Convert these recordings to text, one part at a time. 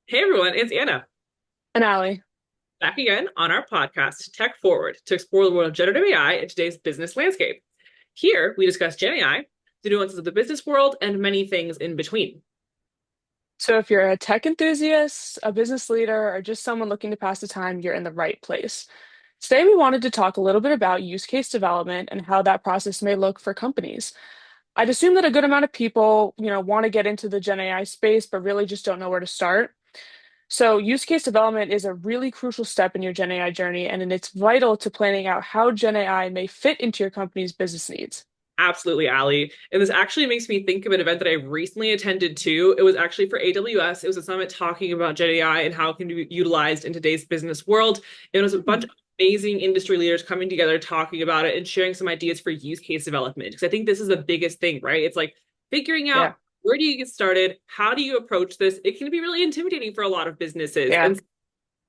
Hey everyone, it's Anna, And Allie. back again on our podcast, Tech Forward, to explore the world of generative AI in today's business landscape. Here, we discuss Gen AI, the nuances of the business world, and many things in between. So if you're a tech enthusiast, a business leader, or just someone looking to pass the time, you're in the right place. Today, we wanted to talk a little bit about use case development and how that process may look for companies. I'd assume that a good amount of people, want to get into the Gen AI space, but really just don't know where to start. So use case development is a really crucial step in your Gen AI journey, and it's vital to planning out how Gen AI may fit into your company's business needs. Absolutely, Ali. And this actually makes me think of an event that I recently attended too. It was actually for AWS. It was a summit talking about Gen AI and how it can be utilized in today's business world. It was a bunch of amazing industry leaders coming together, talking about it and sharing some ideas for use case development. Because I think this is the biggest thing, right? It's like figuring Yeah, out where do you get started? How do you approach this? It can be really intimidating for a lot of businesses. yeah. And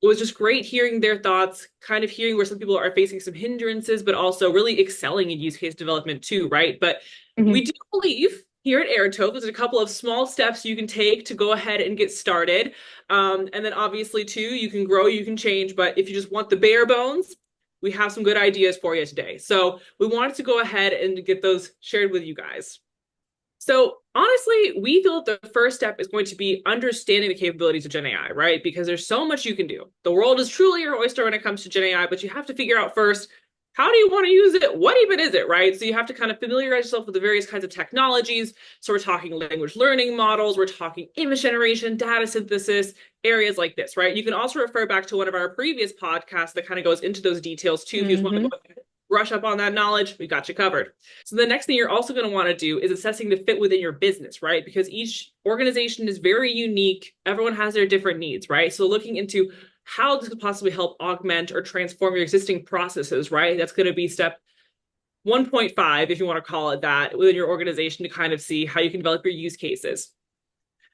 it was just great hearing their thoughts, kind of hearing where some people are facing some hindrances, but also really excelling in use case development too, right? But Mhm. we do believe here at Airtope, there's a couple of small steps you can take to go ahead and get started. And then obviously, too, you can grow, you can change. But if you just want the bare bones, we have some good ideas for you today. So we wanted to go ahead and get those shared with you guys. So honestly, we feel the first step is going to be understanding the capabilities of Gen AI, right? Because there's so much you can do. The world is truly your oyster when it comes to Gen AI, but you have to figure out first, how do you want to use it? What even is it, right? So you have to kind of familiarize yourself with the various kinds of technologies. So we're talking language learning models, we're talking image generation, data synthesis, areas like this, right? You can also refer back to one of our previous podcasts that kind of goes into those details too. If you just want to Hmm. go brush up on that knowledge, we got you covered. So the next thing you're also going to want to do is assessing the fit within your business, right? Because each organization is very unique. Everyone has their different needs, right? So looking into how this could possibly help augment or transform your existing processes, right? That's going to be step 1.5, if you want to call it that, within your organization to kind of see how you can develop your use cases.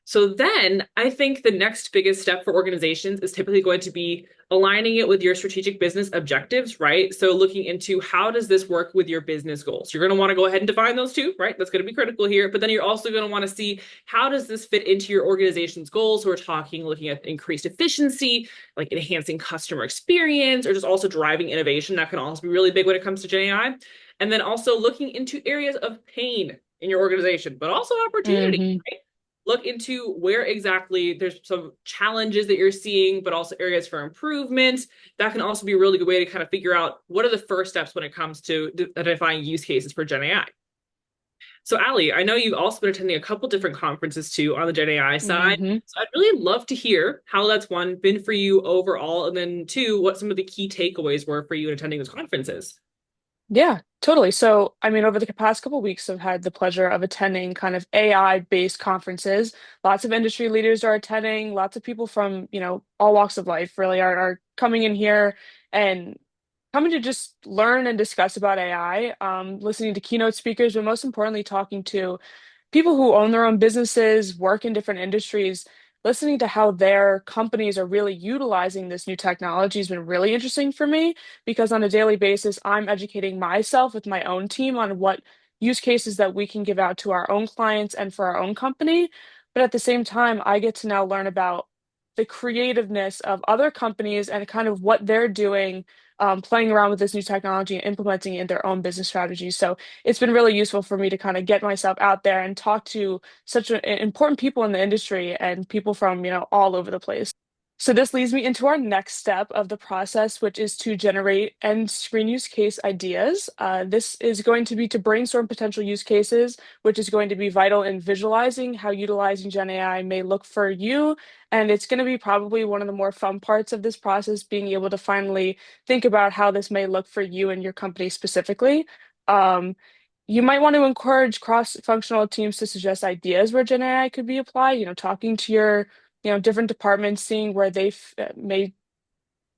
So then I think the next biggest step for organizations is typically going to be aligning it with your strategic business objectives, right? So looking into how does this work with your business goals? You're going to want to go ahead and define those too, right? That's going to be critical here. But then you're also going to want to see how does this fit into your organization's goals? So we're talking looking at increased efficiency, like enhancing customer experience, or just also driving innovation. That can also be really big when it comes to GenAI. And then also looking into areas of pain in your organization, but also opportunity, Hmm. right? Look into where exactly there's some challenges that you're seeing, but also areas for improvement. That can also be a really good way to kind of figure out what are the first steps when it comes to identifying use cases for Gen AI. So, Ali, I know you've also been attending a couple different conferences too on the Gen AI side. Hmm. So, I'd really love to hear how that's one been for you overall, and then two, what some of the key takeaways were for you in attending those conferences. Yeah, totally. So, I mean, over the past couple of weeks, I've had the pleasure of attending kind of AI-based conferences. Lots of industry leaders are attending. Lots of people from, all walks of life really are coming in here and coming to just learn and discuss about AI, listening to keynote speakers, but most importantly, talking to people who own their own businesses, work in different industries, listening to how their companies are really utilizing this new technology has been really interesting for me because on a daily basis, I'm educating myself with my own team on what use cases that we can give out to our own clients and for our own company. But at the same time, I get to now learn about the creativeness of other companies and kind of what they're doing, playing around with this new technology and implementing it in their own business strategies. So it's been really useful for me to kind of get myself out there and talk to such important people in the industry and people from, all over the place. So this leads me into our next step of the process, which is to generate and screen use case ideas. This is going to be to brainstorm potential use cases, which is going to be vital in visualizing how utilizing Gen AI may look for you. And it's going to be probably one of the more fun parts of this process, being able to finally think about how this may look for you and your company specifically. Um, you might want to encourage cross-functional teams to suggest ideas where Gen AI could be applied, talking to your different departments, seeing where they may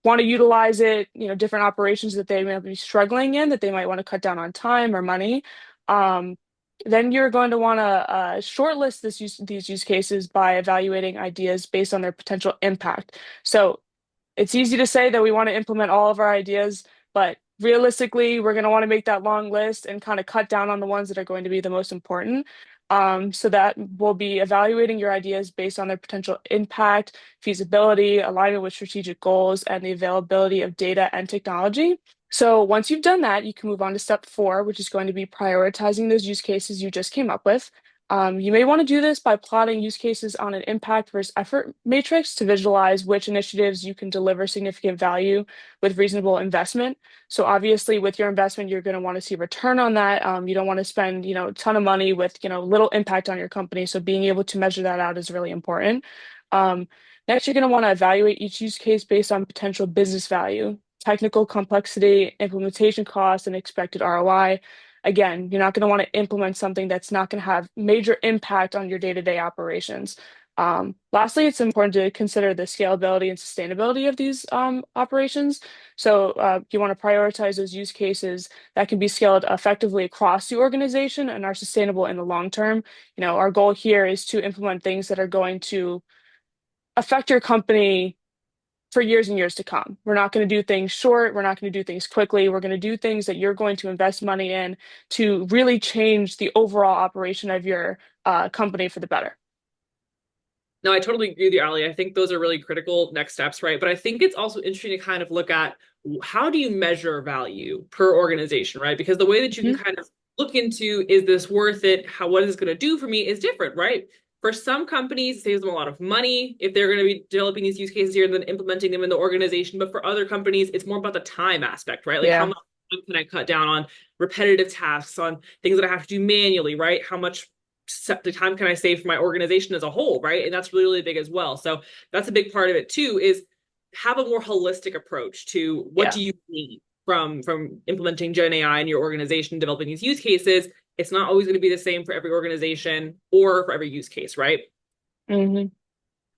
want to utilize it, different operations that they may be struggling in, that they might want to cut down on time or money. Um, then you're going to want to shortlist these use cases by evaluating ideas based on their potential impact. So it's easy to say that we want to implement all of our ideas, but realistically, we're going to want to make that long list and kind of cut down on the ones that are going to be the most important. So that will be evaluating your ideas based on their potential impact, feasibility, alignment with strategic goals, and the availability of data and technology. So once you've done that, you can move on to step four, which is going to be prioritizing those use cases you just came up with. You may want to do this by plotting use cases on an impact versus effort matrix to visualize which initiatives you can deliver significant value with reasonable investment. So obviously, with your investment, you're going to want to see return on that. You don't want to spend, a ton of money with, little impact on your company. So being able to measure that out is really important. Um, Next, you're going to want to evaluate each use case based on potential business value, technical complexity, implementation costs, and expected ROI. Again, you're not going to want to implement something that's not going to have major impact on your day-to-day operations. Lastly, it's important to consider the scalability and sustainability of these operations. So you want to prioritize those use cases that can be scaled effectively across the organization and are sustainable in the long term. Our goal here is to implement things that are going to affect your company for years and years to come. We're not going to do things short. We're not going to do things quickly. We're going to do things that you're going to invest money in to really change the overall operation of your company for the better. No, I totally agree with you, Ali. I think those are really critical next steps, right? But I think it's also interesting to kind of look at how do you measure value per organization, right? Because the way that you can Mhm. kind of look into is this worth it? What is this going to do for me is different, right? For some companies, it saves them a lot of money if they're going to be developing these use cases here and then implementing them in the organization. But for other companies, it's more about the time aspect, right? Like how Yeah. much time can I cut down on repetitive tasks, on things that I have to do manually, right? How much the time can I save for my organization as a whole, right? And that's really, really big as well. So that's a big part of it too, is have a more holistic approach to what Yeah. do you need from implementing Gen AI in your organization, developing these use cases. It's not always going to be the same for every organization or for every use case, right? Hmm.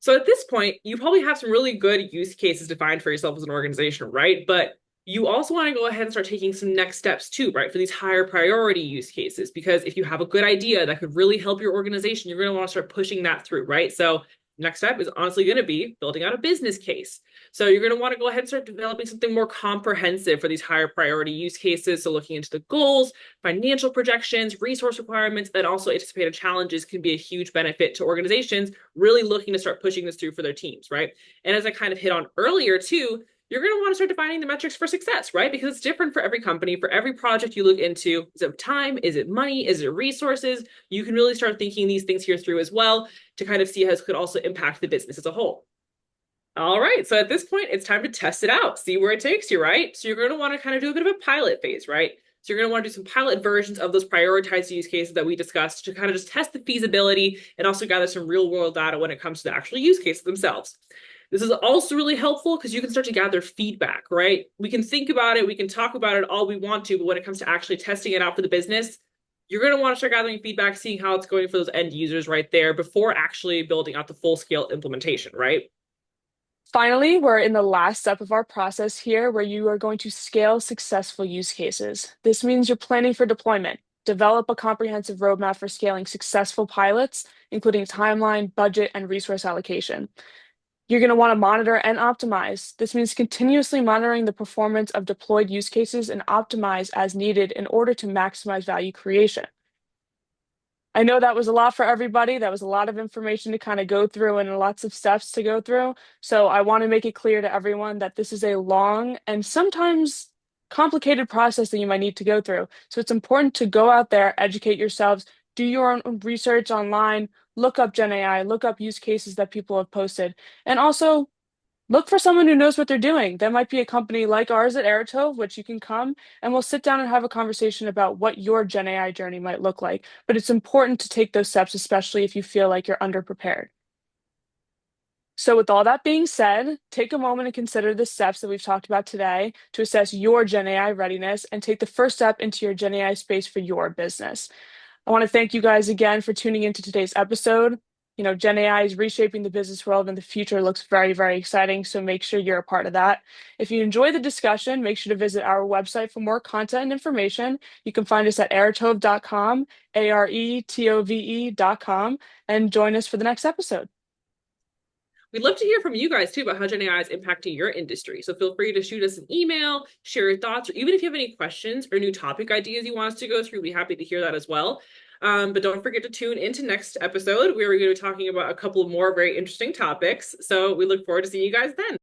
So at this point, you probably have some really good use cases defined for yourself as an organization, right? But you also want to go ahead and start taking some next steps too, right? For these higher priority use cases, because if you have a good idea that could really help your organization, you're going to want to start pushing that through, right? So next step is honestly going to be building out a business case. So you're going to want to go ahead and start developing something more comprehensive for these higher priority use cases. So looking into the goals, financial projections, resource requirements, and also anticipated challenges can be a huge benefit to organizations really looking to start pushing this through for their teams, right? And as I kind of hit on earlier too, you're going to want to start defining the metrics for success, right? Because it's different for every company, for every project you look into. Is it time? Is it money? Is it resources? You can really start thinking these things here through as well to kind of see how this could also impact the business as a whole. All right, so at this point, it's time to test it out, see where it takes you, right? So you're going to want to kind of do a bit of a pilot phase, right? So you're going to want to do some pilot versions of those prioritized use cases that we discussed to kind of just test the feasibility and also gather some real world data when it comes to the actual use cases themselves. This is also really helpful because you can start to gather feedback, right? We can think about it, we can talk about it all we want to, but when it comes to actually testing it out for the business, you're going to want to start gathering feedback, seeing how it's going for those end users right there before actually building out the full scale implementation, right? Finally, we're in the last step of our process here where you are going to scale successful use cases. This means you're planning for deployment. Develop a comprehensive roadmap for scaling successful pilots, including timeline, budget, and resource allocation. You're going to want to monitor and optimize. This means continuously monitoring the performance of deployed use cases and optimize as needed in order to maximize value creation. I know that was a lot for everybody. That was a lot of information to kind of go through and lots of steps to go through. So I want to make it clear to everyone that this is a long and sometimes complicated process that you might need to go through. So it's important to go out there, educate yourselves, do your own research online, look up Gen AI, look up use cases that people have posted, and also look for someone who knows what they're doing. That might be a company like ours at Aerotove, which you can come and we'll sit down and have a conversation about what your Gen AI journey might look like. But it's important to take those steps, especially if you feel like you're underprepared. So, with all that being said, take a moment and consider the steps that we've talked about today to assess your Gen AI readiness and take the first step into your Gen AI space for your business. I want to thank you guys again for tuning into today's episode. Gen AI is reshaping the business world and the future looks very, very exciting. So make sure you're a part of that. If you enjoy the discussion, make sure to visit our website for more content and information. You can find us at aretove.com, aretove.com, and join us for the next episode. We'd love to hear from you guys too about how Gen AI is impacting your industry. So feel free to shoot us an email, share your thoughts, or even if you have any questions or new topic ideas you want us to go through, we'd be happy to hear that as well. But don't forget to tune into next episode where we're going to be talking about a couple more very interesting topics. So we look forward to seeing you guys then.